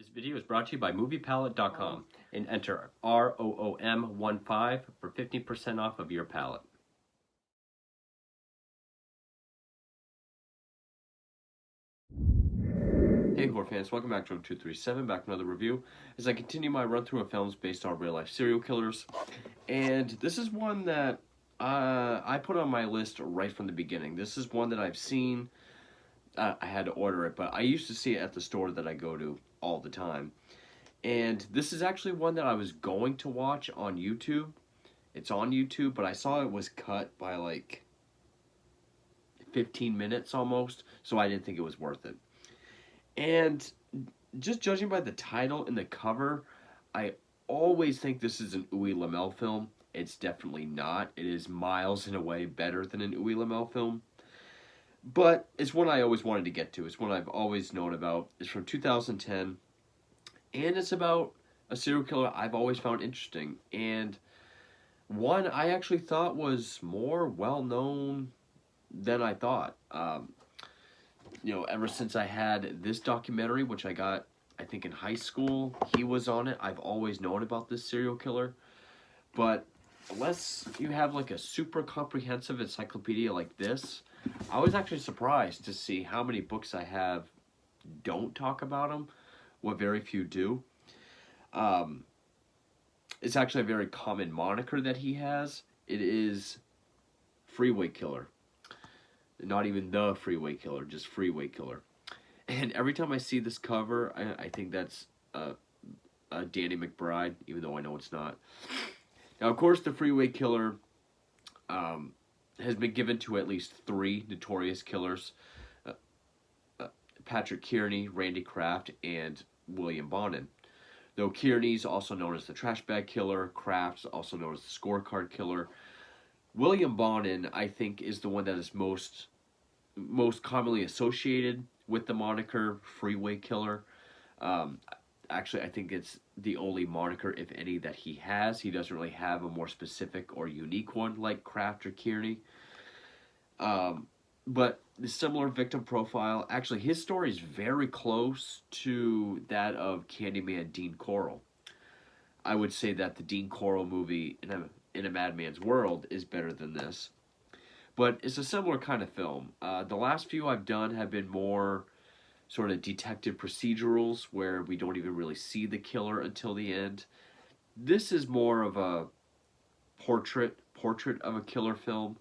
This video is brought to you by MoviePalette.com and enter ROOM15 for 15% off of your palette. Hey horror fans, welcome back to Room237, back with another review as I continue my run through of films based on real life serial killers. And this is one that I put on my list right from the beginning. This is one that I've seen. I had to order it, but I used to see it at the store that I go to all the time. And this is actually one that I was going to watch on YouTube. It's on YouTube, but I saw it was cut by like 15 minutes almost, so I didn't think it was worth it. And just judging by the title and the cover, I always think this is an Uwe Lamel film. It's definitely not. It is miles and away better than an Uwe Lamel film. But it's one I always wanted to get to. It's one I've always known about. It's from 2010. And it's about a serial killer I've always found interesting. And one I actually thought was more well-known than I thought. Ever since I had this documentary, which I got, I think, in high school, he was on it. I've always known about this serial killer. But unless you have like a super comprehensive encyclopedia like this, I was actually surprised to see how many books I have don't talk about him, what very few do. It's actually a very common moniker that he has. It is Freeway Killer. Not even the Freeway Killer, just Freeway Killer. And every time I see this cover, I think that's Danny McBride, even though I know it's not. Now, of course, the Freeway Killer has been given to at least 3 notorious killers. Patrick Kearney, Randy Kraft, and William Bonin. Though Kearney's also known as the Trash Bag Killer, Kraft's also known as the Scorecard Killer. William Bonin, I think, is the one that is most commonly associated with the moniker Freeway Killer. Actually, I think it's the only moniker, if any, that he has. He doesn't really have a more specific or unique one like Kraft or Kearney. But the similar victim profile, actually, his story is very close to that of Candyman Dean Corll. I would say that the Dean Corll movie, In a Madman's World, is better than this. But it's a similar kind of film. The last few I've done have been more sort of detective procedurals where we don't even really see the killer until the end. This is more of a portrait of a killer film,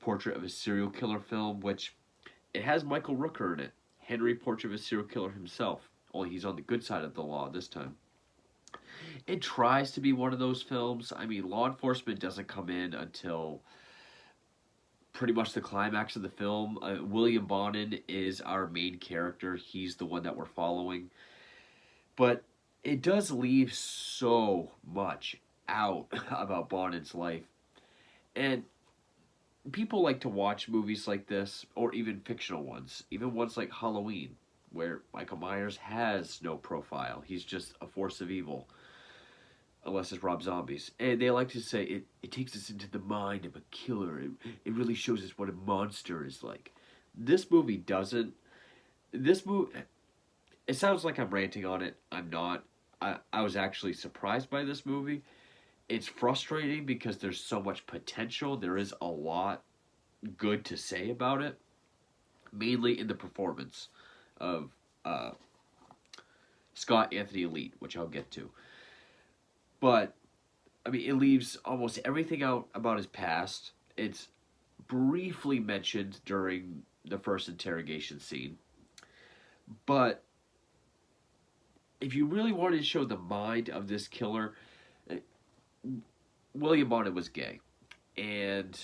portrait of a serial killer film, which it has Michael Rooker in it. Henry, Portrait of a Serial Killer himself, only he's on the good side of the law this time. It tries to be one of those films. I mean, law enforcement doesn't come in until pretty much the climax of the film. William Bonin is our main character. He's the one that we're following. But it does leave so much out about Bonin's life. And people like to watch movies like this, or even fictional ones, even ones like Halloween, where Michael Myers has no profile. He's just a force of evil. Unless it's Rob Zombies. And they like to say it takes us into the mind of a killer. It really shows us what a monster is like. This movie doesn't. This movie, it sounds like I'm ranting on it. I'm not. I was actually surprised by this movie. It's frustrating because there's so much potential. There is a lot good to say about it. Mainly in the performance of Scott Anthony Elite, which I'll get to. But, I mean, it leaves almost everything out about his past. It's briefly mentioned during the first interrogation scene. But if you really wanted to show the mind of this killer, William Bonin was gay. And,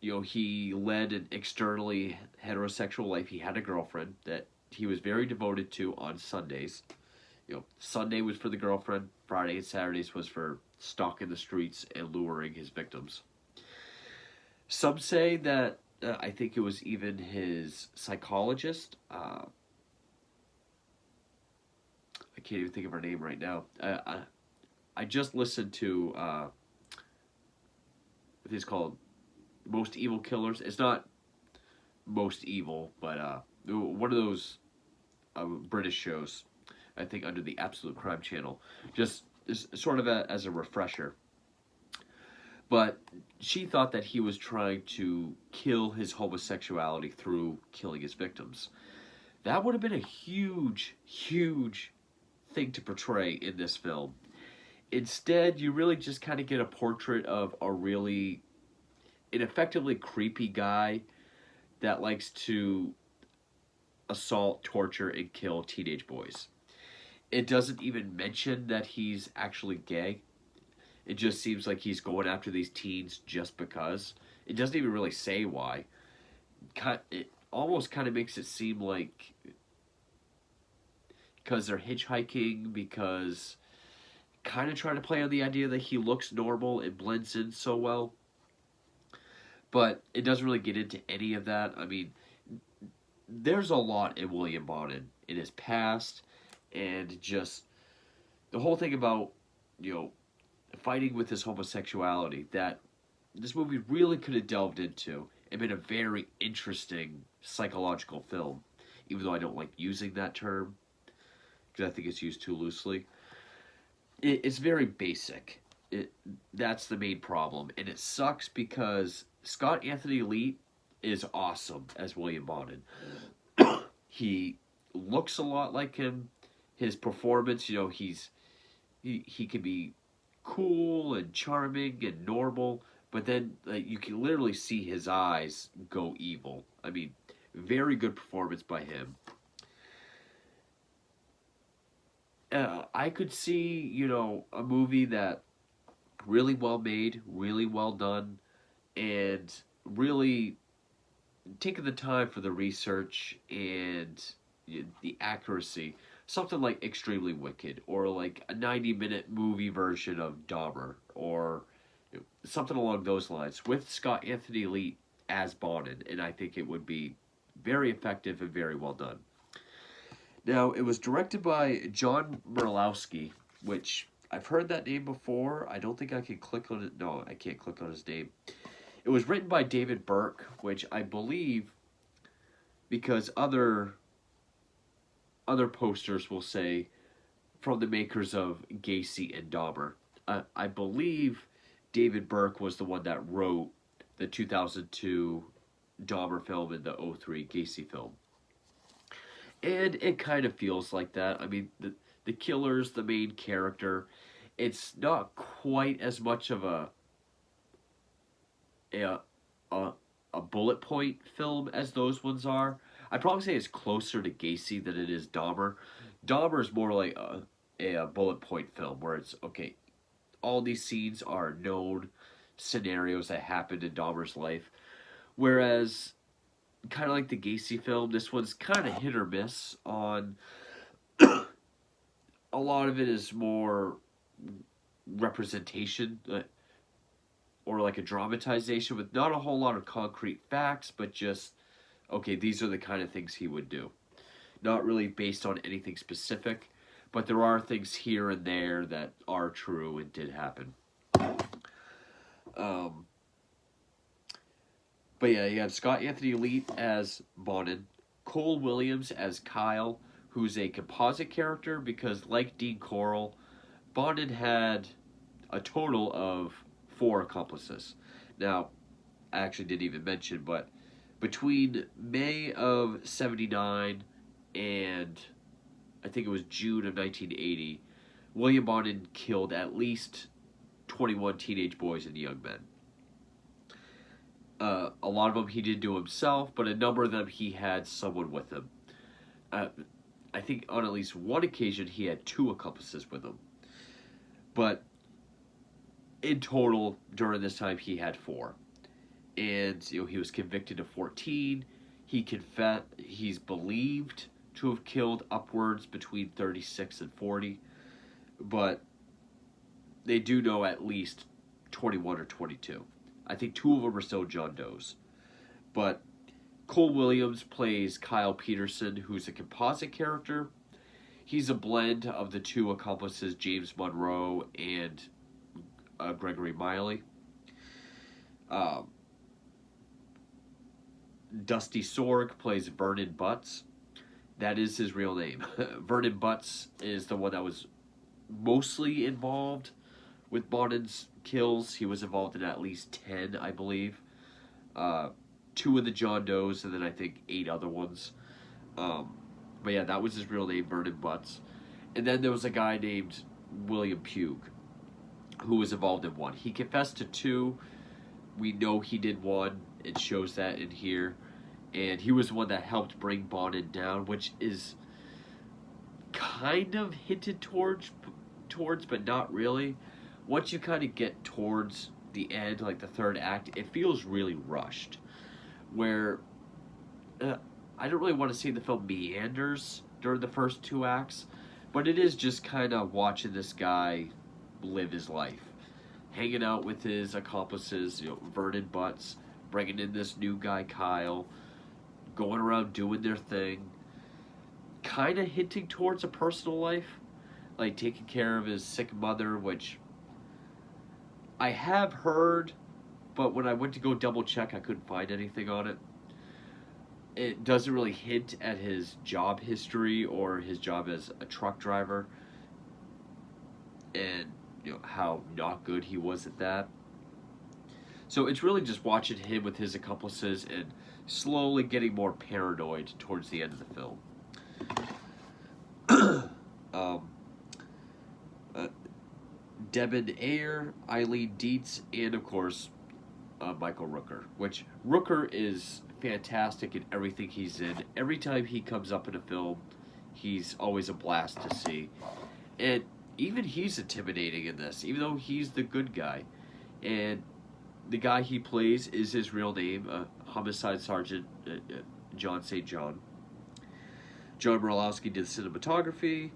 he led an externally heterosexual life. He had a girlfriend that he was very devoted to on Sundays. Sunday was for the girlfriend, Friday and Saturdays was for stalking the streets and luring his victims. Some say that, I think it was even his psychologist, I can't even think of her name right now. I just listened to, I think it's called Most Evil Killers. It's not Most Evil, but one of those British shows. I think under the Absolute Crime Channel, just sort of as a refresher. But she thought that he was trying to kill his homosexuality through killing his victims. That would have been a huge, huge thing to portray in this film. Instead, you really just kind of get a portrait of an effectively creepy guy that likes to assault, torture, and kill teenage boys. It doesn't even mention that he's actually gay. It just seems like he's going after these teens just because. It doesn't even really say why. It almost kind of makes it seem like because they're hitchhiking, because kind of trying to play on the idea that he looks normal and blends in so well. But it doesn't really get into any of that. I mean, there's a lot in William Bonin in his past, and just the whole thing about, fighting with his homosexuality that this movie really could have delved into and been a very interesting psychological film, even though I don't like using that term because I think it's used too loosely. It's very basic. That's the main problem, and it sucks because Scott Anthony Lee is awesome as William Bonin. He looks a lot like him. His performance, he can be cool and charming and normal, but then you can literally see his eyes go evil. I mean, very good performance by him. I could see, a movie that really well made, really well done, and really taking the time for the research and the accuracy. Something like Extremely Wicked, or like a 90-minute movie version of Dahmer, or something along those lines, with Scott Anthony Lee as Bonin, and I think it would be very effective and very well done. Now, it was directed by John Merlowski, which I've heard that name before. I don't think I can click on it. No, I can't click on his name. It was written by David Burke, which I believe, because other posters will say from the makers of Gacy and Dahmer. I believe David Burke was the one that wrote the 2002 Dahmer film and the 2003 Gacy film. And it kind of feels like that. I mean, the killer's the main character. It's not quite as much of a bullet point film as those ones are. I'd probably say it's closer to Gacy than it is Dahmer. Dahmer is more like a bullet point film where it's, okay, all these scenes are known scenarios that happened in Dahmer's life. Whereas, kind of like the Gacy film, this one's kind of hit or miss on... A lot of it is more representation, or like a dramatization with not a whole lot of concrete facts, but just, okay, these are the kind of things he would do. Not really based on anything specific, but there are things here and there that are true and did happen. But yeah, you have Scott Anthony Lee as Bonin, Cole Williams as Kyle, who's a composite character because, like Dean Corll, Bonin had a total of 4 accomplices. Now, I actually didn't even mention, but between May of 79 and I think it was June of 1980, William Bonin killed at least 21 teenage boys and young men. A lot of them he did do himself, but a number of them he had someone with him. I think on at least one occasion he had 2 accomplices with him. But in total, during this time, he had 4. And he was convicted of 14. He's believed to have killed upwards between 36 and 40. But they do know at least 21 or 22. I think 2 of them are still John Does. But Cole Williams plays Kyle Peterson, who's a composite character. He's a blend of the 2 accomplices, James Monroe and Gregory Miley. Dusty Sorg plays Vernon Butts. That is his real name. Vernon Butts is the one that was mostly involved with Bonden's kills. He was involved in at least 10, I believe. Uh, Two of the John Does, and then I think 8 other ones. But yeah, that was his real name, Vernon Butts. And then there was a guy named William Pugh, who was involved in 1. He confessed to 2. We know he did 1. It shows that in here. And he was the one that helped bring Bonden down, which is kind of hinted towards, but not really. Once you kind of get towards the end, like the third act, it feels really rushed. Where I don't really want to say the film meanders during the first 2 acts, but it is just kind of watching this guy live his life, hanging out with his accomplices, Vernon Butts, bringing in this new guy, Kyle, going around doing their thing, kind of hinting towards a personal life, like taking care of his sick mother, which I have heard, but when I went to go double check, I couldn't find anything on it. It doesn't really hint at his job history or his job as a truck driver, and how not good he was at that. So it's really just watching him with his accomplices and slowly getting more paranoid towards the end of the film. Debin Ayer, Eileen Dietz, and of course Michael Rooker. Which Rooker is fantastic in everything he's in. Every time he comes up in a film, he's always a blast to see. And even he's intimidating in this, even though he's the good guy. And the guy he plays is his real name, Homicide Sergeant John St. John. John Borlowski did the cinematography.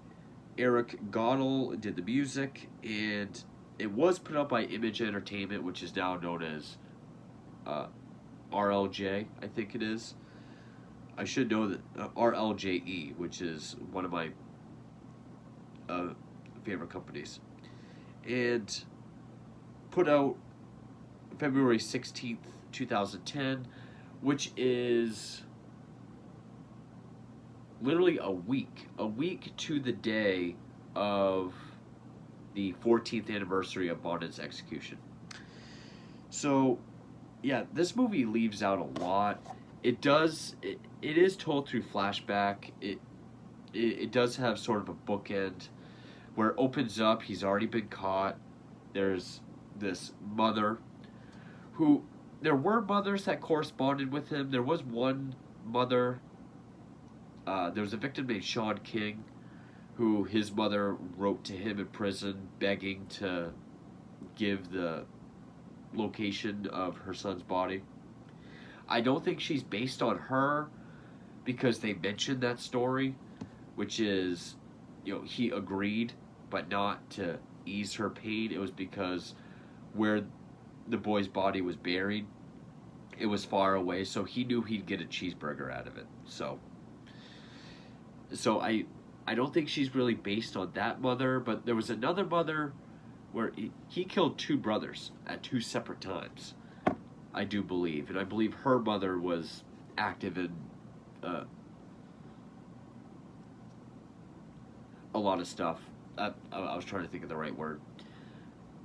Eric Goddell did the music. And it was put up by Image Entertainment, which is now known as RLJ, I think it is. I should know that RLJE, which is one of my favorite companies. And put out February 16th, 2010, which is literally a week to the day of the 14th anniversary of Bonden's execution. So, yeah, this movie leaves out a lot. It is told through flashback. It does have sort of a bookend where it opens up. He's already been caught. There's this mother who, there were mothers that corresponded with him. There was one mother. There was a victim named Sean King, who his mother wrote to him in prison begging to give the location of her son's body. I don't think she's based on her because they mentioned that story, which is, he agreed, but not to ease her pain. It was because where the boy's body was buried, it was far away, so he knew he'd get a cheeseburger out of it. So I don't think she's really based on that mother, but there was another mother where he killed 2 brothers at 2 separate times, I do believe. And I believe her mother was active in a lot of stuff. I was trying to think of the right word.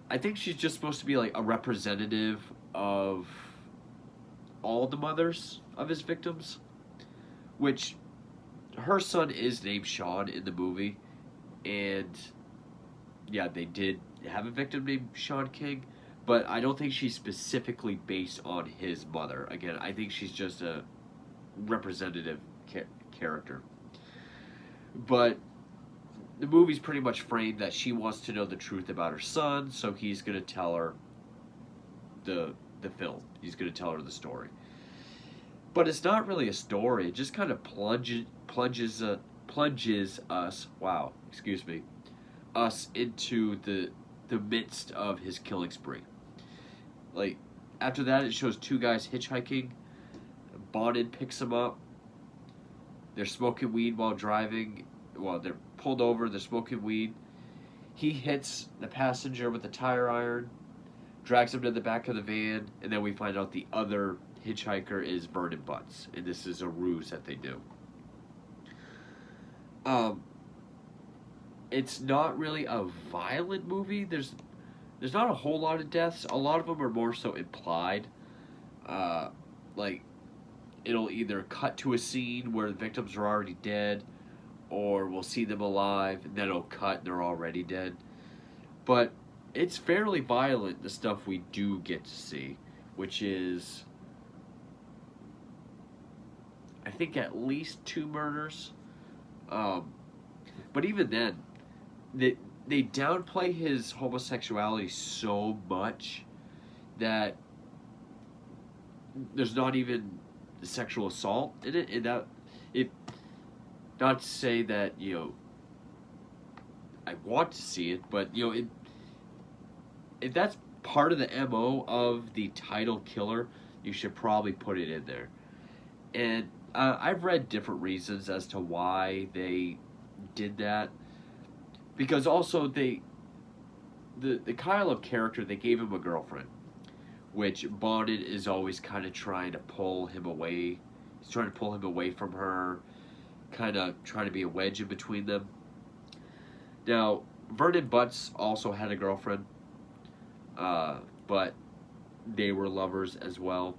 I think she's just supposed to be like a representative of all the mothers of his victims, which her son is named Sean in the movie, and yeah, they did have a victim named Sean King, but I don't think she's specifically based on his mother. Again, I think she's just a representative character. But the movie's pretty much framed that she wants to know the truth about her son, so he's going to tell her the film. He's going to tell her the story. But it's not really a story. It just kind of plunges us, us into the midst of his killing spree. Like, after that, it shows 2 guys hitchhiking. Bonden picks them up. They're smoking weed while driving. Well, they're pulled over. They're smoking weed. He hits the passenger with a tire iron, drags him to the back of the van, and then we find out the other hitchhiker is Vernon Butts, and this is a ruse that they do. Um, it's not really a violent movie. There's not a whole lot of deaths. A lot of them are more so implied. Uh, like it'll either cut to a scene where the victims are already dead, or we'll see them alive, and then it'll cut and they're already dead. But it's fairly violent, the stuff we do get to see, which is, I think, at least two murders. Um, but even then, they, they downplay his homosexuality so much that there's not even sexual assault in it. And that, it, not to say that, I want to see it, but, if that's part of the MO of the title killer, you should probably put it in there. And I've read different reasons as to why they did that. Because also the Kyle of character, they gave him a girlfriend, which Bonded is always kind of trying to pull him away. He's trying to pull him away from her, kind of trying to be a wedge in between them. Now, Vernon Butts also had a girlfriend, but they were lovers as well.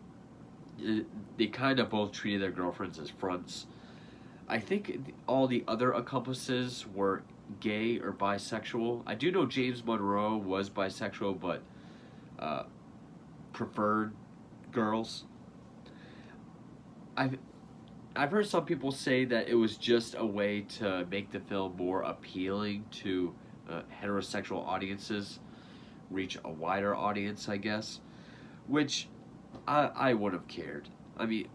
They kind of both treated their girlfriends as fronts. I think all the other accomplices were gay or bisexual. I do know James Monroe was bisexual, but uh, preferred girls. I've I've heard some people say that it was just a way to make the film more appealing to heterosexual audiences, reach a wider audience, I guess, which I would have cared. I mean,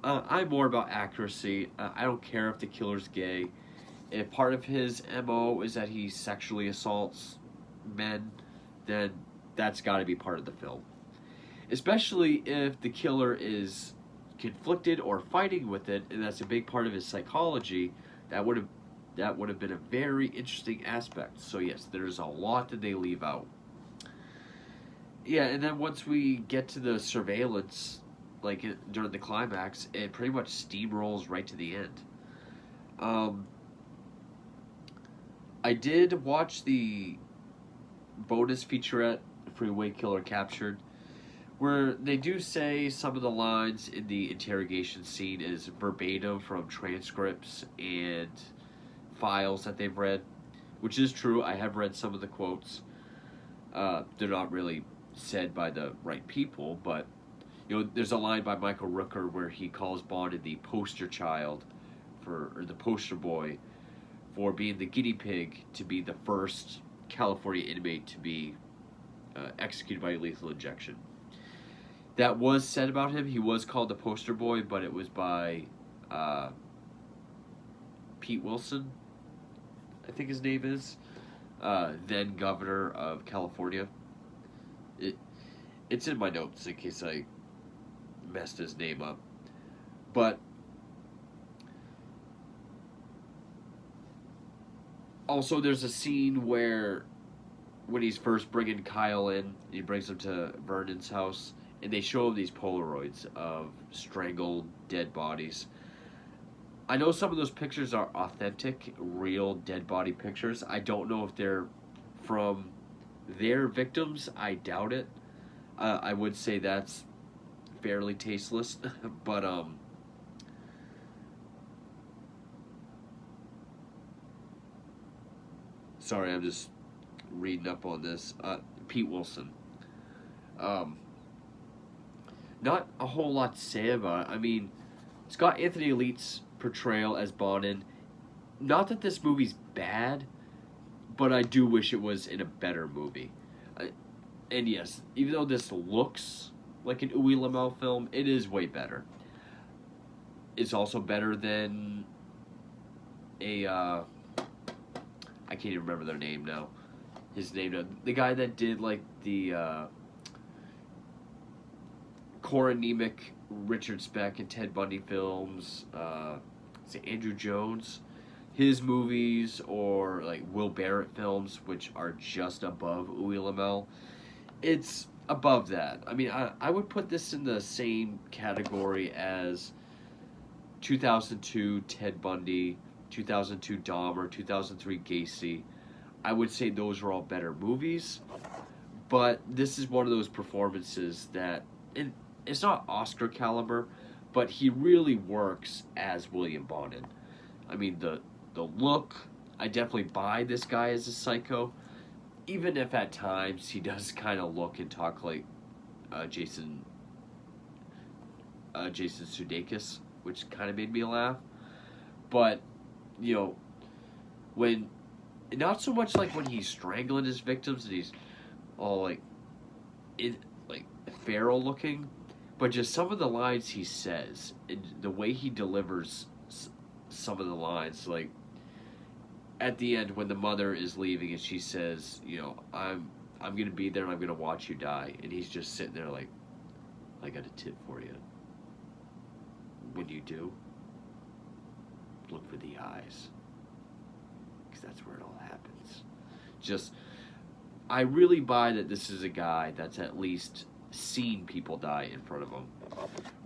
I'm more about accuracy. I don't care if the killer's gay. If part of his MO is that he sexually assaults men, then that's got to be part of the film. Especially if the killer is conflicted or fighting with it, and that's a big part of his psychology. That would have been a very interesting aspect. So yes, there's a lot that they leave out. Yeah, and then once we get to the surveillance, like during the climax, it pretty much steamrolls right to the end. Um, I did watch the bonus featurette, Freeway Killer Captured, where they do say some of the lines in the interrogation scene is verbatim from transcripts and files that they've read, which is true. I have read some of the quotes. They're not really said by the right people, but there's a line by Michael Rooker where he calls Bond the poster child or the poster boy for being the guinea pig to be the first California inmate to be executed by lethal injection. That was said about him. He was called the poster boy, but it was by Pete Wilson, I think his name is, then governor of California. It's in my notes in case I messed his name up. But also there's a scene where when he's first bringing Kyle in, he brings him to Vernon's house, and they show him these Polaroids of strangled, dead bodies. I know some of those pictures are authentic, real dead body pictures. I don't know if they're from their victims. I doubt it. I would say that's fairly tasteless, but sorry, I'm just reading up on this. Pete Wilson. Um, Not a whole lot to say about it. I mean, Scott Anthony Elite's portrayal as Bonin. Not that this movie's bad, but I do wish it was in a better movie. And yes, even though this looks like an Uwe Lamel film, it is way better. It's also better than I can't even remember their name now. His name, the guy that did like the Cora Nemec, Richard Speck, and Ted Bundy films. Is it Andrew Jones? His movies, or like Will Barrett films, which are just above Uwe Lamel. It's above that. I mean, I would put this in the same category as 2002 Ted Bundy, 2002 Dahmer, 2003 Gacy. I would say those are all better movies, but this is one of those performances that it's not Oscar caliber, but he really works as William Bonin. I mean, the look, I definitely buy this guy as a psycho, even if at times he does kind of look and talk like Jason Sudeikis, which kind of made me laugh. But you know, when not so much like when he's strangling his victims and he's all like feral looking, but just some of the lines he says and the way he delivers some of the lines, like at the end when the mother is leaving and she says, you know, I'm gonna be there and I'm gonna watch you die, and he's just sitting there like, I got a tip for you. When you do, look for the eyes, because that's where it all happens. Just, I really buy that this is a guy that's at least seen people die in front of him,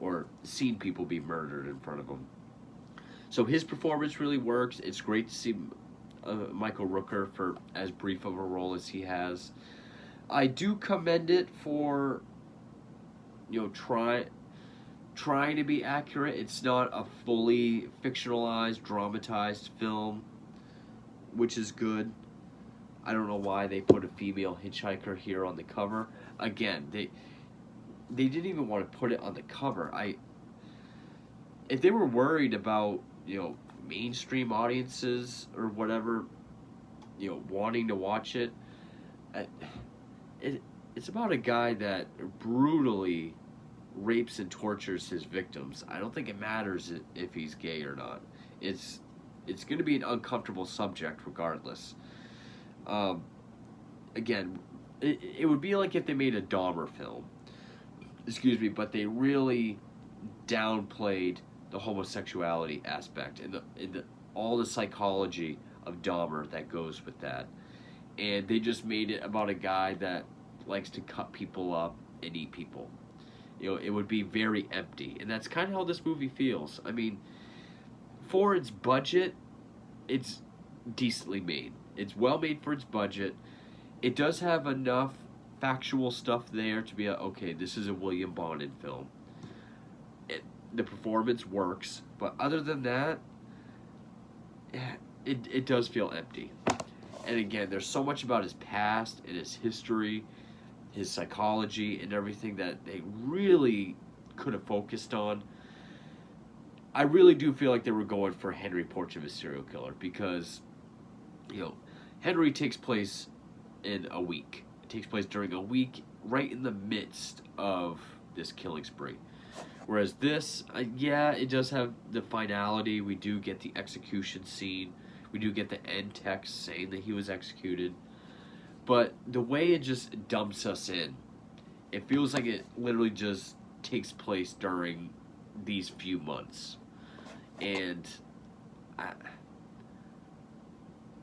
or seen people be murdered in front of him. So his performance really works. It's great to see Michael Rooker for as brief of a role as he has. I do commend it for, you know, trying to be accurate. It's not a fully fictionalized, dramatized film, which is good. I don't know why they put a female hitchhiker here on the cover. Again, they didn't even want to put it on the cover. If they were worried about, you know, mainstream audiences or whatever, you know, wanting to watch it, it's about a guy that brutally rapes and tortures his victims. I don't think it matters if he's gay or not. It's going to be an uncomfortable subject regardless. Again, it would be like if they made a Dahmer film. Excuse me, but they really downplayed the homosexuality aspect and all the psychology of Dahmer that goes with that. And they just made it about a guy that likes to cut people up and eat people. You know, it would be very empty. And that's kind of how this movie feels. I mean, for its budget, it's decently made. It's well made for its budget. It does have enough factual stuff there to be okay, this is a William Bonin film. The performance works, but other than that, it does feel empty. And again, there's so much about his past and his history, his psychology, and everything that they really could have focused on. I really do feel like they were going for Henry Portrait of a Serial Killer because, you know, Henry takes place in a week. It takes place during a week, right in the midst of this killing spree. Whereas this, it does have the finality. We do get the execution scene. We do get the end text saying that he was executed. But the way it just dumps us in, it feels like it literally just takes place during these few months. And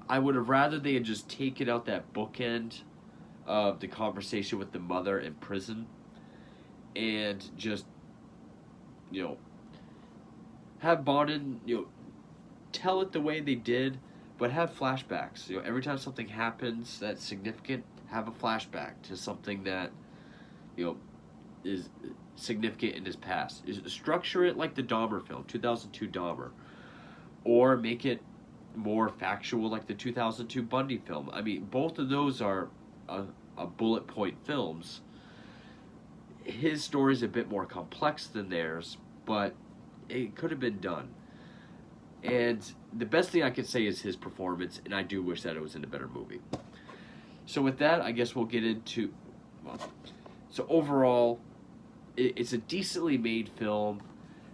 I would have rather they had just taken out that bookend of the conversation with the mother in prison and just, you know, have Bonin, you know, tell it the way they did, but have flashbacks. You know, every time something happens that's significant, have a flashback to something that, you know, is significant in his past. Structure it like the Dahmer film, 2002 Dahmer, or make it more factual like the 2002 Bundy film. I mean, both of those are a bullet point films. His story is a bit more complex than theirs, but it could have been done. And the best thing I could say is his performance, and I do wish that it was in a better movie. So with that, I guess we'll get into... So overall, it's a decently made film.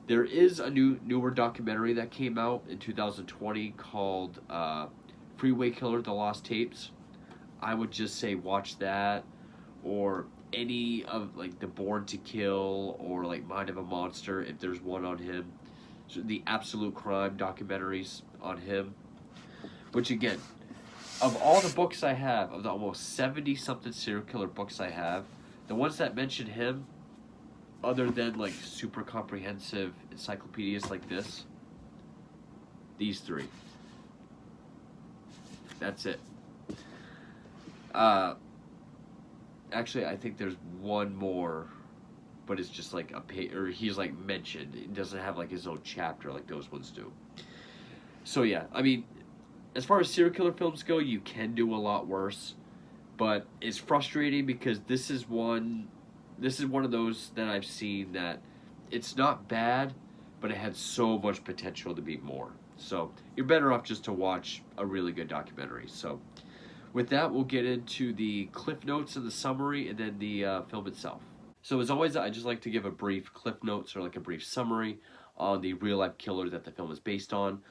There is a newer documentary that came out in 2020 called Freeway Killer, The Lost Tapes. I would just say watch that, or any of like the Born to Kill or like Mind of a Monster if there's one on him. So the Absolute Crime documentaries on him. Which again, of all the books I have, of the almost 70 something serial killer books I have, the ones that mention him, other than like super comprehensive encyclopedias like this, these three. That's it. Uh, Actually, I think there's one more, but it's just like a or he's like mentioned. It doesn't have like his own chapter like those ones do. So yeah, I mean, as far as serial killer films go, you can do a lot worse, but it's frustrating because this is one of those that I've seen that it's not bad, but it had so much potential to be more. So you're better off just to watch a really good documentary. So with that, we'll get into the cliff notes and the summary, and then the film itself. So as always, I just like to give a brief cliff notes or like a brief summary on the real life killer that the film is based on.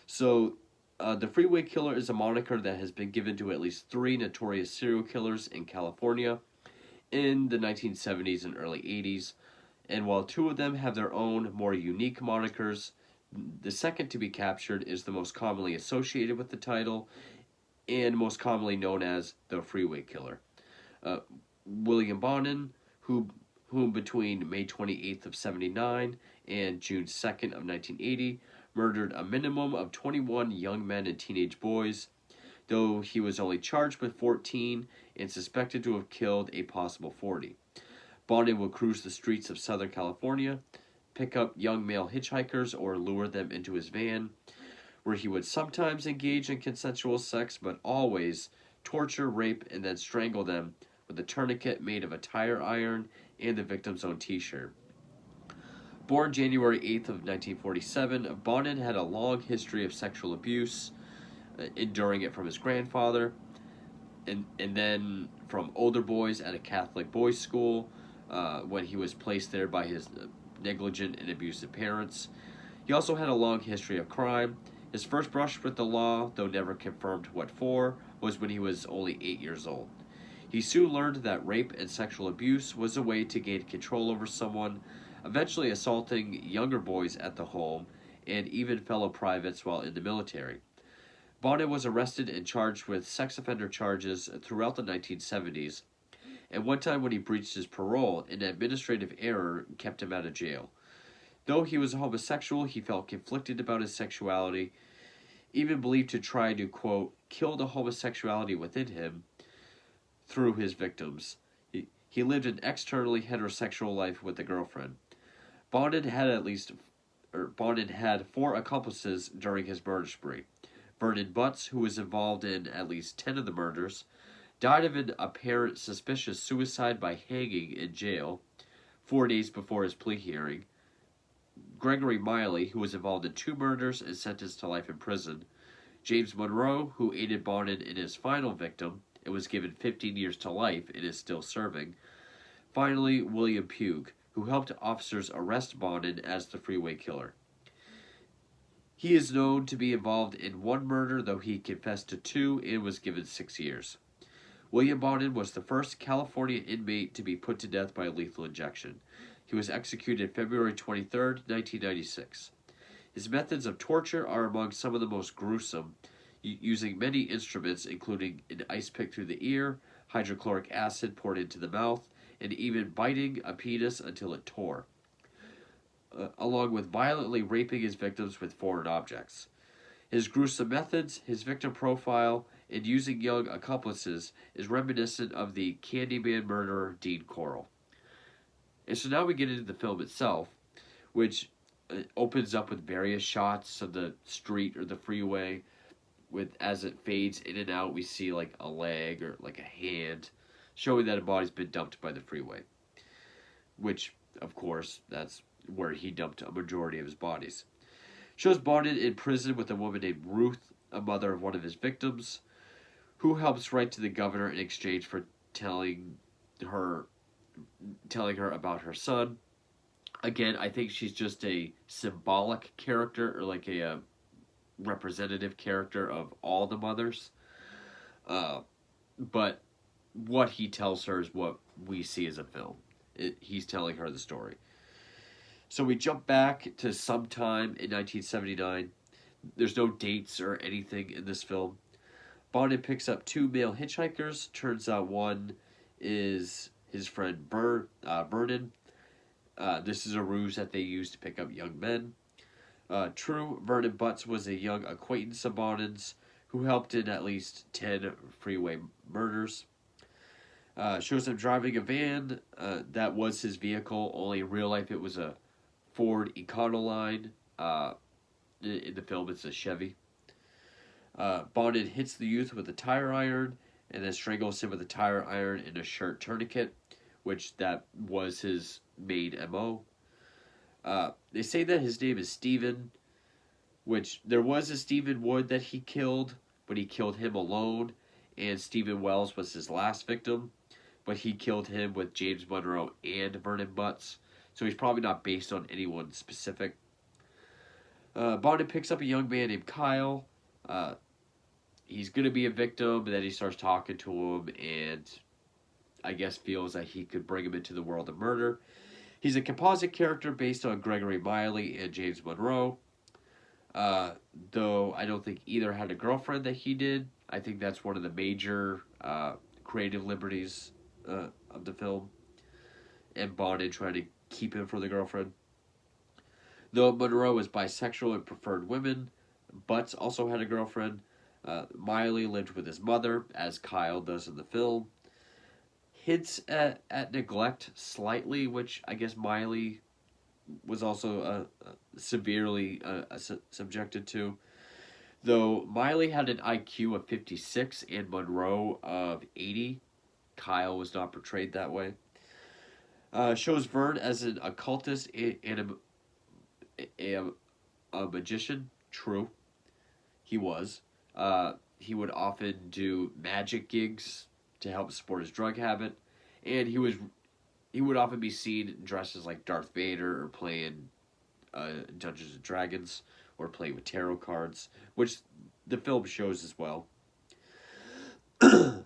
So the Freeway Killer is a moniker that has been given to at least three notorious serial killers in California in the 1970s and early 80s. And while two of them have their own more unique monikers, the second to be captured is the most commonly associated with the title and most commonly known as the Freeway Killer. Uh, William Bonin, whom between May 28th of 79 and June 2nd of 1980 murdered a minimum of 21 young men and teenage boys, though he was only charged with 14 and suspected to have killed a possible 40. Bonin would cruise the streets of Southern California, pick up young male hitchhikers or lure them into his van, where he would sometimes engage in consensual sex, but always torture, rape, and then strangle them with a tourniquet made of a tire iron and the victim's own t-shirt. Born January 8th of 1947, Bonin had a long history of sexual abuse, enduring it from his grandfather, and then from older boys at a Catholic boys' school when he was placed there by his negligent and abusive parents. He also had a long history of crime. His first brush with the law, though never confirmed what for, was when he was only 8 years old. He soon learned that rape and sexual abuse was a way to gain control over someone, eventually assaulting younger boys at the home and even fellow privates while in the military. Bonin was arrested and charged with sex offender charges throughout the 1970s, and one time when he breached his parole, an administrative error kept him out of jail. Though he was a homosexual, he felt conflicted about his sexuality, even believed to try to, quote, kill the homosexuality within him through his victims. He lived an externally heterosexual life with a girlfriend. Bonin had 4 accomplices during his murder spree. Vernon Butts, who was involved in at least 10 of the murders, died of an apparent suspicious suicide by hanging in jail 4 days before his plea hearing. Gregory Miley, who was involved in 2 murders and sentenced to life in prison. James Monroe, who aided Bonin in his final victim and was given 15 years to life and is still serving. Finally, William Pugh, who helped officers arrest Bonin as the Freeway Killer. He is known to be involved in 1 murder, though he confessed to 2 and was given 6 years. William Bonin was the first California inmate to be put to death by lethal injection. He was executed February 23rd, 1996. His methods of torture are among some of the most gruesome, using many instruments including an ice pick through the ear, hydrochloric acid poured into the mouth, and even biting a penis until it tore, along with violently raping his victims with foreign objects. His gruesome methods, his victim profile, and using young accomplices is reminiscent of the Candyman murderer Dean Corll. And so now we get into the film itself, which opens up with various shots of the street or the freeway. With as it fades in and out, we see like a leg or like a hand, showing that a body's been dumped by the freeway. Which, of course, that's where he dumped a majority of his bodies. Shows Bonin in prison with a woman named Ruth, a mother of one of his victims, who helps write to the governor in exchange for telling her about her son. Again, I think she's just a symbolic character or like a representative character of all the mothers. But what he tells her is what we see as a film. He's telling her the story. So we jump back to sometime in 1979. There's no dates or anything in this film. Bonin picks up 2 male hitchhikers. Turns out one is his friend Vernon. This is a ruse that they use to pick up young men. True, Vernon Butts was a young acquaintance of Bonin's who helped in at least 10 freeway murders. Shows him driving a van that was his vehicle, only in real life it was a Ford Econoline. In the film, it's a Chevy. Bonded hits the youth with a tire iron and then strangles him with a tire iron and a shirt tourniquet, which that was his main MO. They say that his name is Stephen, which there was a Stephen Wood that he killed, but he killed him alone, and Stephen Wells was his last victim, but he killed him with James Monroe and Vernon Butts, so he's probably not based on anyone specific. Bonded picks up a young man named Kyle. He's going to be a victim, but then he starts talking to him and I guess feels that he could bring him into the world of murder. He's a composite character based on Gregory Miley and James Monroe. Though I don't think either had a girlfriend that he did. I think that's one of the major creative liberties of the film. And Bonded trying to keep him from the girlfriend. Though Monroe was bisexual and preferred women, Butts also had a girlfriend. Miley lived with his mother, as Kyle does in the film. Hints at neglect slightly, which I guess Miley was also severely subjected to. Though Miley had an IQ of 56 and Monroe of 80, Kyle was not portrayed that way. Shows Vern as an occultist and a magician. True. He was. He would often do magic gigs to help support his drug habit. And he would often be seen dressed as like Darth Vader or playing Dungeons and Dragons or playing with tarot cards, which the film shows as well. The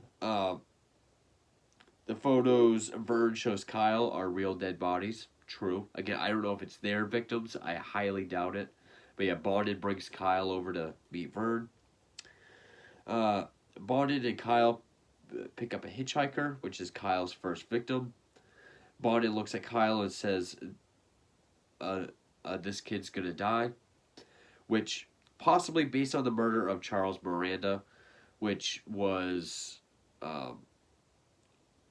photos Vern shows Kyle are real dead bodies. True. Again, I don't know if it's their victims. I highly doubt it. But yeah, Bonded brings Kyle over to meet Vern. Bonded and Kyle pick up a hitchhiker, which is Kyle's first victim. Bonded looks at Kyle and says, this kid's gonna die. Which, possibly based on the murder of Charles Miranda, which was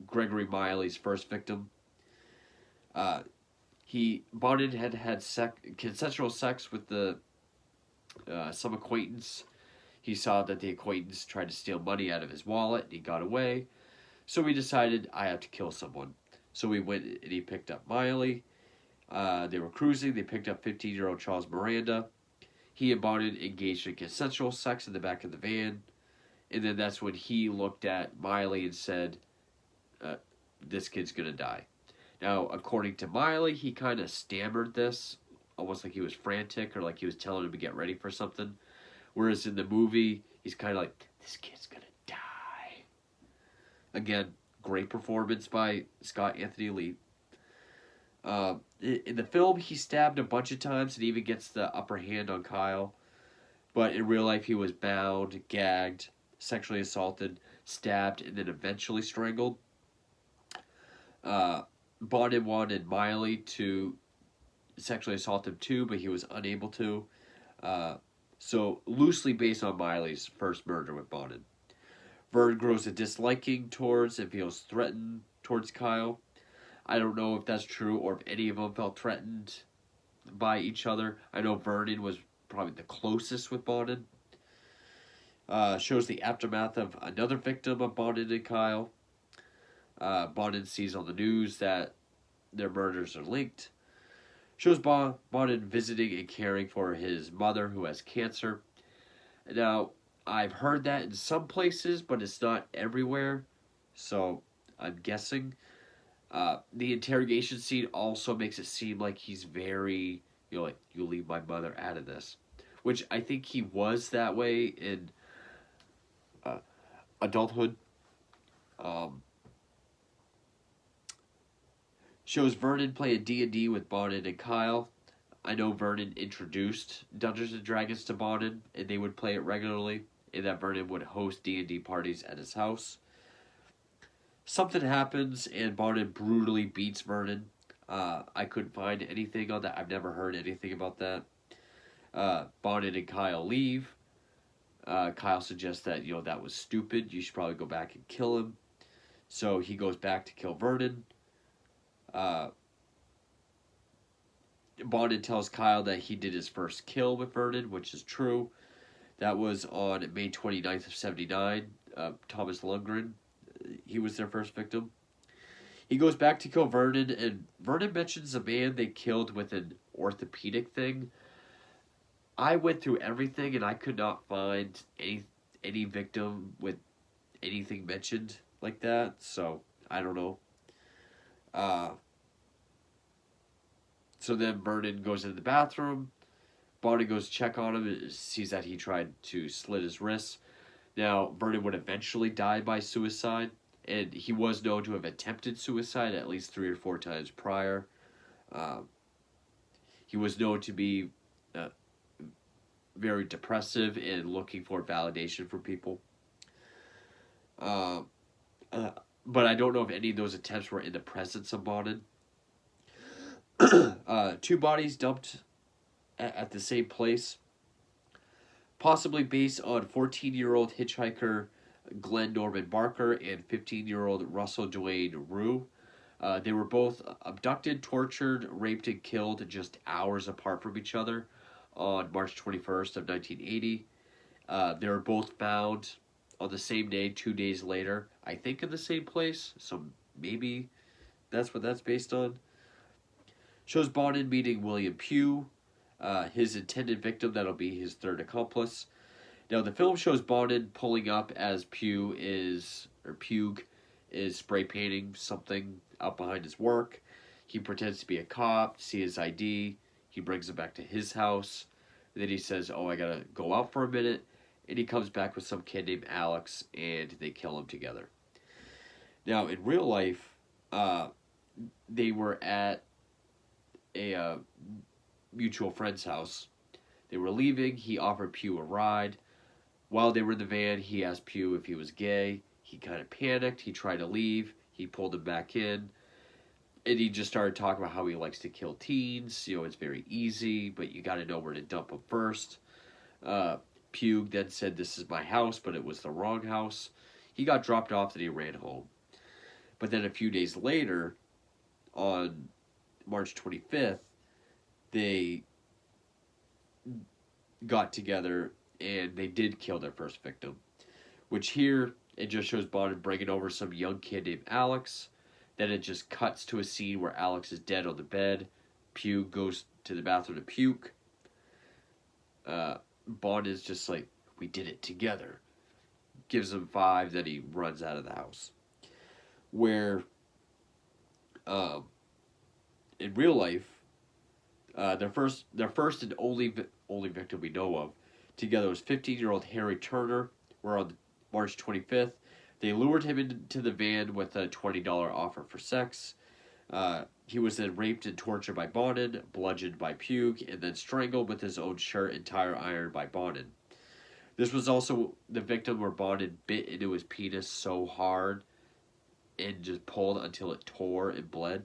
Gregory Miley's first victim. Bonded had consensual sex with some acquaintance. He saw that the acquaintance tried to steal money out of his wallet, and he got away. So he decided, I have to kill someone. So he went and he picked up Miley. They were cruising. They picked up 15-year-old Charles Miranda. He and Bonded engaged in consensual sex in the back of the van. And then that's when he looked at Miley and said, this kid's going to die. Now, according to Miley, he kind of stammered this, almost like he was frantic or like he was telling him to get ready for something. Whereas in the movie, he's kind of like, this kid's going to die. Again, great performance by Scott Anthony Lee. In the film, he stabbed a bunch of times and even gets the upper hand on Kyle. But in real life, he was bound, gagged, sexually assaulted, stabbed, and then eventually strangled. Bonded wanted Miley to sexually assault him too, but he was unable to. So, loosely based on Miley's first murder with Bonded. Vern grows a disliking towards and feels threatened towards Kyle. I don't know if that's true or if any of them felt threatened by each other. I know Vernon was probably the closest with Bonded. Shows the aftermath of another victim of Bonded and Kyle. Bonded sees on the news that their murders are linked. Shows Bonded visiting and caring for his mother who has cancer. Now, I've heard that in some places, but it's not everywhere. So, I'm guessing. The interrogation scene also makes it seem like he's very, like, you leave my mother out of this. Which I think he was that way in adulthood. Shows Vernon play a D&D with Bonded and Kyle. I know Vernon introduced Dungeons & Dragons to Bonded, and they would play it regularly, and that Vernon would host D&D parties at his house. Something happens, and Bonded brutally beats Vernon. I couldn't find anything on that. I've never heard anything about that. Bonded and Kyle leave. Kyle suggests that, that was stupid. You should probably go back and kill him. So he goes back to kill Vernon. Uh, Bonin tells Kyle that he did his first kill with Vernon, which is true. That was on May 29th of 79. Thomas Lundgren, he was their first victim. He goes back to kill Vernon, and Vernon mentions a man they killed with an orthopedic thing. I went through everything, and I could not find any victim with anything mentioned like that, so I don't know. So then Vernon goes into the bathroom. Bonnie goes to check on him and sees that he tried to slit his wrists. Now, Vernon would eventually die by suicide, and he was known to have attempted suicide at least 3 or 4 times prior. He was known to be very depressive and looking for validation from people. But I don't know if any of those attempts were in the presence of Bonin. 2 bodies dumped at the same place, possibly based on 14-year-old hitchhiker Glenn Norman Barker and 15-year-old Russell Dwayne Rue. They were both abducted, tortured, raped, and killed just hours apart from each other on March 21st of 1980. They were both found on the same day 2 days later, I think in the same place, so maybe that's what that's based on. Shows Bonin meeting William Pugh, his intended victim that'll be his third accomplice. Now, the film shows Bonin pulling up as Pugh is spray painting something out behind his work. He pretends to be a cop, see his ID. He brings him back to his house. And then he says, I gotta go out for a minute. And he comes back with some kid named Alex, and they kill him together. Now, in real life, they were at a mutual friend's house. They were leaving. He offered Pugh a ride. While they were in the van, he asked Pugh if he was gay. He kind of panicked. He tried to leave. He pulled him back in. And he just started talking about how he likes to kill teens. It's very easy, but you got to know where to dump them first. Pugh then said, "This is my house," but it was the wrong house. He got dropped off and he ran home. But then a few days later, on March 25th, they got together and they did kill their first victim. Which here, it just shows Bonin bringing over some young kid named Alex. Then it just cuts to a scene where Alex is dead on the bed. Pugh goes to the bathroom to puke. Bonin is just like, "We did it together." Gives him 5, then he runs out of the house. Where, in real life, their first and only victim we know of together was 15-year-old Harry Turner. Where on March 25th, they lured him into the van with a $20 offer for sex. He was then raped and tortured by Bonin, bludgeoned by Pugh, and then strangled with his own shirt and tire iron by Bonin. This was also the victim where Bonin bit into his penis so hard and just pulled until it tore and bled.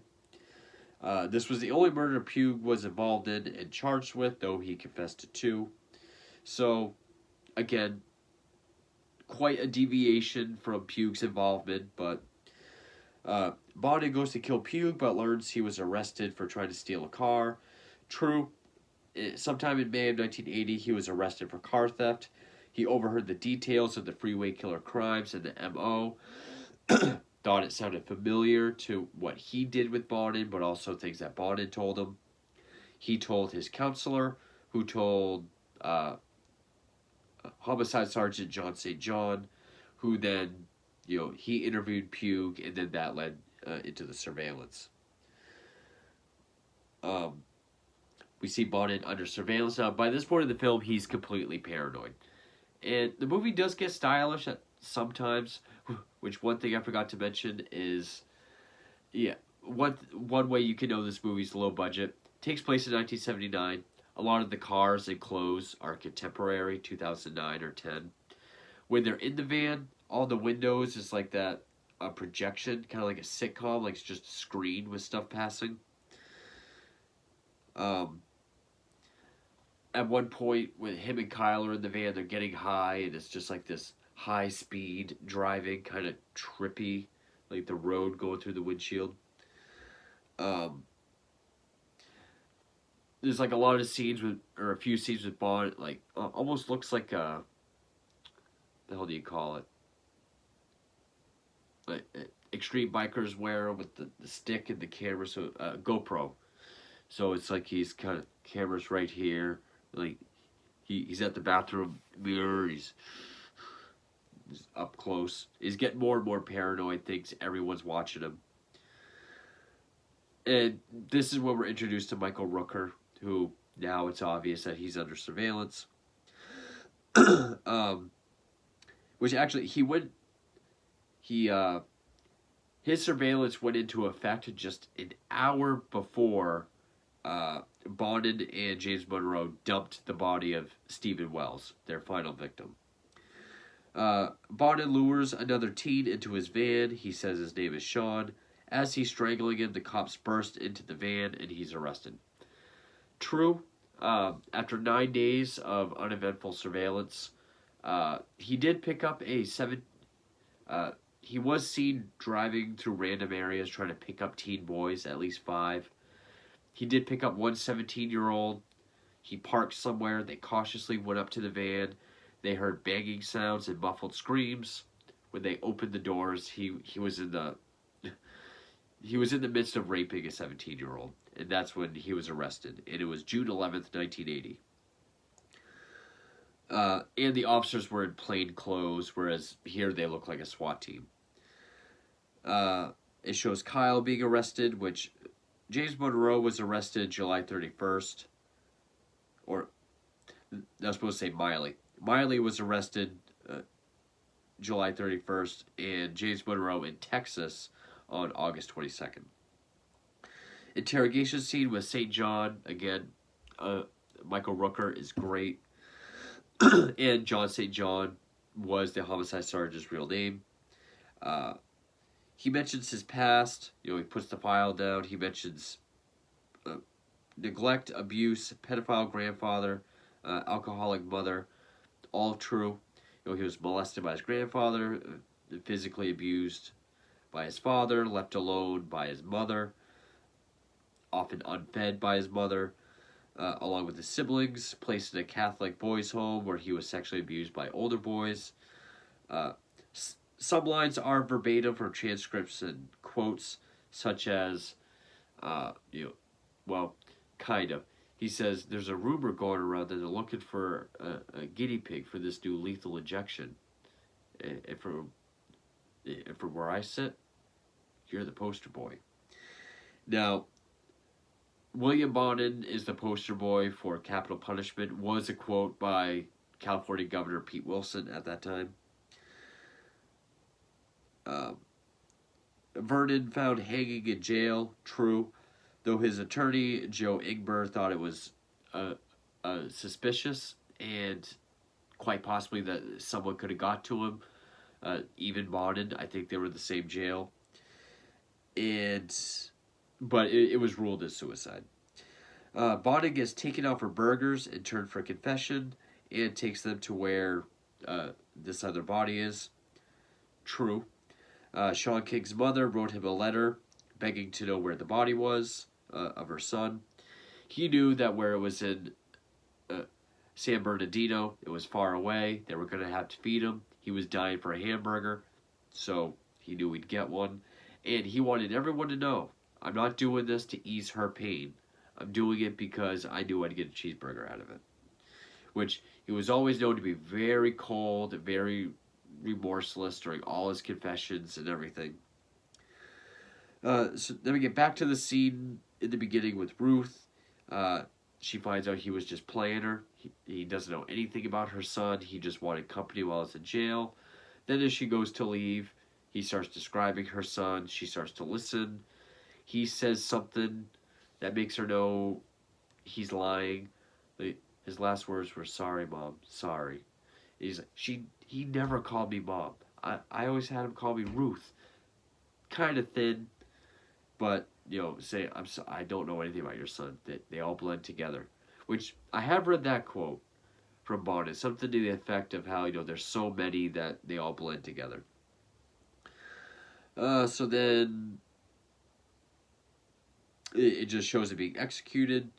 This was the only murder Pugh was involved in and charged with, though he confessed to 2. So, again, quite a deviation from Pugh's involvement, but Bonin goes to kill Pugh, but learns he was arrested for trying to steal a car. True, sometime in May of 1980, he was arrested for car theft. He overheard the details of the Freeway killer crimes and the M.O., thought it sounded familiar to what he did with Bonin, but also things that Bonin told him. He told his counselor, who told Homicide Sergeant John St. John, who then, he interviewed Pugh, and then that led into the surveillance. We see Bonin under surveillance. Now, by this point in the film, he's completely paranoid. And the movie does get stylish at sometimes, which one thing I forgot to mention is, one way you can know this movie's low budget. Takes place in 1979. A lot of the cars and clothes are contemporary, 2009 or 10. When they're in the van, all the windows is like that projection, kind of like a sitcom, like it's just a screen with stuff passing. at one point, when him and Kyle are in the van, they're getting high, and it's just like this high speed driving, kind of trippy, like the road going through the windshield. Um, there's like a lot of scenes with, or a few scenes with Bond, like almost looks like the hell do you call it? Like extreme bikers wear with the stick and the camera, so GoPro. So it's like he's kind of cameras right here, like he's at the bathroom mirror. He's up close. He's getting more and more paranoid. Thinks everyone's watching him. And this is when we're introduced to Michael Rooker, who now it's obvious that he's under surveillance. um, which actually his surveillance went into effect just an hour before Bonded and James Monroe dumped the body of Stephen Wells, their final victim. Bonded lures another teen into his van. He says his name is Sean. As he's strangling him, the cops burst into the van and he's arrested. True, after 9 days of uneventful surveillance, he did pick up he was seen driving through random areas trying to pick up teen boys, at least 5. He did pick up one 17-year-old. He parked somewhere. They cautiously went up to the van. They heard banging sounds and muffled screams. When they opened the doors, he was in the midst of raping a 17-year-old, and that's when he was arrested. And it was June 11th, 1980. And the officers were in plain clothes, whereas here they look like a SWAT team. It shows Kyle being arrested, which James Monroe was arrested July 31st. Or, I was supposed to say Miley. Miley was arrested July 31st, and James Monroe in Texas on August 22nd. Interrogation scene with St. John. Again, Michael Rooker is great. And John St. John was the homicide sergeant's real name. He mentions his past. He puts the file down. He mentions neglect, abuse, pedophile grandfather, alcoholic mother. All true. He was molested by his grandfather, physically abused by his father, left alone by his mother, often unfed by his mother, along with his siblings, placed in a Catholic boys' home where he was sexually abused by older boys. Some lines are verbatim from transcripts and quotes, such as, kind of. He says, there's a rumor going around that they're looking for a guinea pig for this new lethal injection. And from where I sit, you're the poster boy. Now, William Bonin is the poster boy for capital punishment, was a quote by California Governor Pete Wilson at that time. Vernon found hanging in jail, true, though his attorney, Joe Ingber, thought it was suspicious and quite possibly that someone could have got to him. Even Bonin, I think they were in the same jail. But it was ruled as suicide. Bonin gets taken out for burgers in turn for confession and takes them to where this other body is. True. Sean King's mother wrote him a letter begging to know where the body was of her son. He knew that where it was in San Bernardino, it was far away. They were going to have to feed him. He was dying for a hamburger, so he knew he'd get one. And he wanted everyone to know, I'm not doing this to ease her pain. I'm doing it because I knew I'd get a cheeseburger out of it. Which he was always known to be very cold, very remorseless during all his confessions and everything. So then we get back to the scene in the beginning with Ruth. She finds out he was just playing her. He doesn't know anything about her son. He just wanted company while he's in jail. Then as she goes to leave, he starts describing her son. She starts to listen. He says something that makes her know he's lying. His last words were, "Sorry, Mom, sorry." He's like, he never called me Mom. I always had him call me Ruth. Kind of thin, but say I don't know anything about your son. They all blend together, which I have read that quote from Bond. It's something to the effect of how, there's so many that they all blend together. So then it just shows it being executed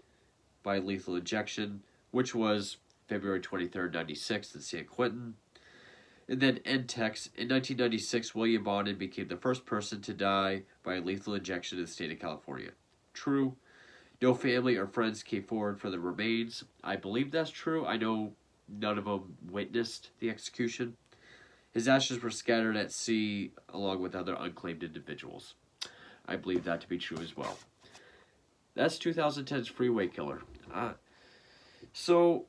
by lethal injection, which was February 23rd, 96 in San Quentin. And then end text. In 1996, William Bonney became the first person to die by lethal injection in the state of California. True. No family or friends came forward for the remains. I believe that's true. I know none of them witnessed the execution. His ashes were scattered at sea along with other unclaimed individuals. I believe that to be true as well. That's 2010's Freeway Killer. So,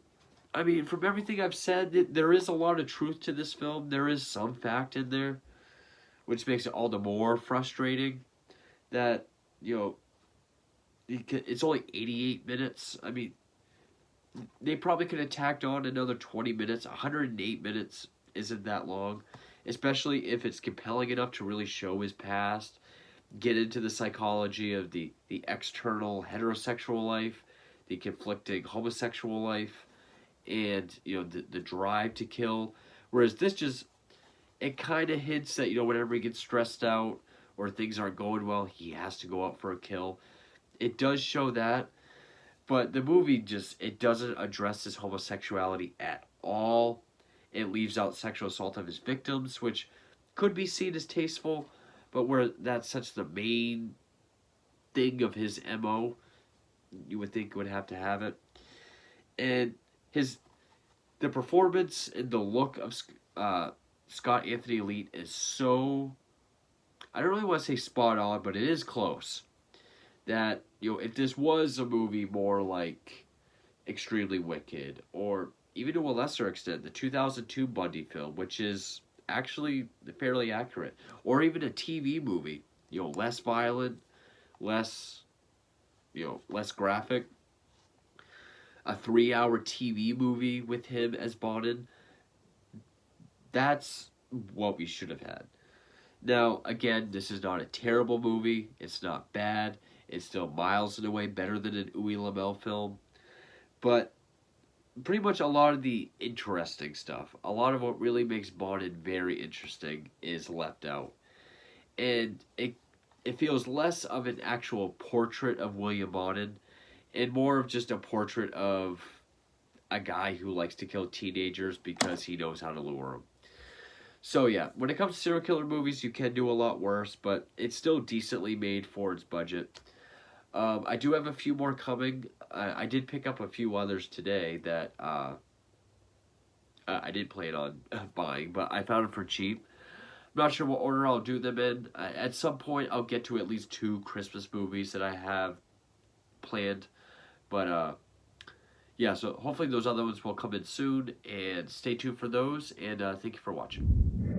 I mean, from everything I've said, there is a lot of truth to this film. There is some fact in there, which makes it all the more frustrating that, it's only 88 minutes. I mean, they probably could have tacked on another 20 minutes. 108 minutes isn't that long, especially if it's compelling enough to really show his past, get into the psychology of the external heterosexual life, the conflicting homosexual life, and the drive to kill. Whereas this just, it kind of hints that whenever he gets stressed out or things aren't going well, he has to go out for a kill. It does show that, but the movie it doesn't address his homosexuality at all. It leaves out sexual assault of his victims, which could be seen as tasteful, but where that's such the main thing of his MO, you would think would have to have it. And the performance and the look of Scott Anthony Elite is so, I don't really want to say spot on, but it is close. That, if this was a movie more like Extremely Wicked, or even to a lesser extent, the 2002 Bundy film, which is actually fairly accurate, or even a TV movie, less violent, less graphic, a 3-hour TV movie with him as Bondin, that's what we should have had. Now, again, this is not a terrible movie. It's not bad. It's still miles and away better than an Uwe Lamel film. But pretty much a lot of the interesting stuff, a lot of what really makes Bondin very interesting is left out. And it feels less of an actual portrait of William Bondin and more of just a portrait of a guy who likes to kill teenagers because he knows how to lure them. So yeah, when it comes to serial killer movies, you can do a lot worse, but it's still decently made for its budget. I do have a few more coming. I did pick up a few others today that I didn't plan on buying, but I found them for cheap. I'm not sure what order I'll do them in. At some point, I'll get to at least 2 Christmas movies that I have planned. But yeah, so hopefully those other ones will come in soon, and stay tuned for those, and thank you for watching.